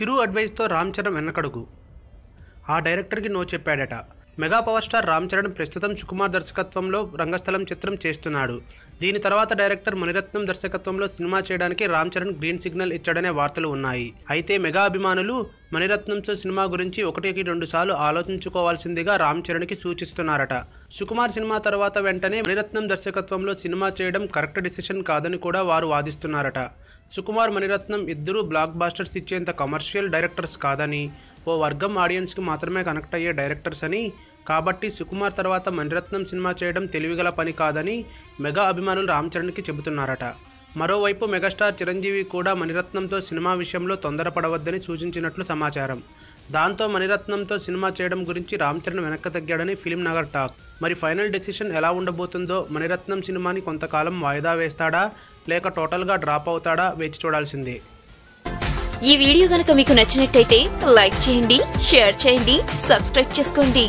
చిరు అడ్వైస్తో రామ్ చరణ్ వెనకడుగు. ఆ డైరెక్టర్కి నో చెప్పాడట. Mega power star Ram Charan ప్రస్తుతం సుకుమార్ దర్శకత్వంలో రంగస్థలం చిత్రం చేస్తున్నాడు. దీని తర్వాత డైరెక్టర్ మణిరత్నం దర్శకత్వంలో సినిమా చేయడానికి రామ్ చరణ్ గ్రీన్ సిగ్నల్ ఇచ్చాడనే వార్తలు ఉన్నాయి. అయితే మెగా అభిమానులు మణిరత్నంతో సినిమా గురించి 1-2 సార్లు ఆలోచించుకోవాల్సిందిగా రామ్ చరణ్కి సూచిస్తున్నారట. సుకుమార్ సినిమా తర్వాత వెంటనే మణిరత్నం దర్శకత్వంలో సినిమా చేయడం కరెక్ట్ డిసిషన్ కాదని కూడా వారు వాదిస్తున్నారట. సుకుమార్ మణిరత్నం ఇద్దరూ బ్లాక్ బాస్టర్స్ ఇచ్చేంత కమర్షియల్ డైరెక్టర్స్ కాదని, ఓ వర్గం ఆడియన్స్కి మాత్రమే కనెక్ట్ అయ్యే డైరెక్టర్స్ అని, కాబట్టి సుకుమార్ తర్వాత మణిరత్నం సినిమా చేయడం తెలివిగల పని కాదని మెగా అభిమానులు రామ్ చరణ్కి చెబుతున్నారట. మరోవైపు మెగాస్టార్ చిరంజీవి కూడా మణిరత్నంతో సినిమా విషయంలో తొందరపడవద్దని సూచించినట్లు సమాచారం. దాంతో మణిరత్నంతో సినిమా చేయడం గురించి రామ్ చరణ్ వెనక్కి తగ్గాడని ఫిలిం నగర్ టాక్. మరి ఫైనల్ డెసిషన్ ఎలా ఉండబోతుందో, మణిరత్నం సినిమాని కొంతకాలం వాయిదా వేస్తాడా లేక టోటల్గా డ్రాప్ అవుతాడా వేచి చూడాల్సిందే. ఈ వీడియో గనుక మీకు నచ్చినట్టయితే లైక్ చేయండి, షేర్ చేయండి, సబ్స్క్రైబ్ చేసుకోండి.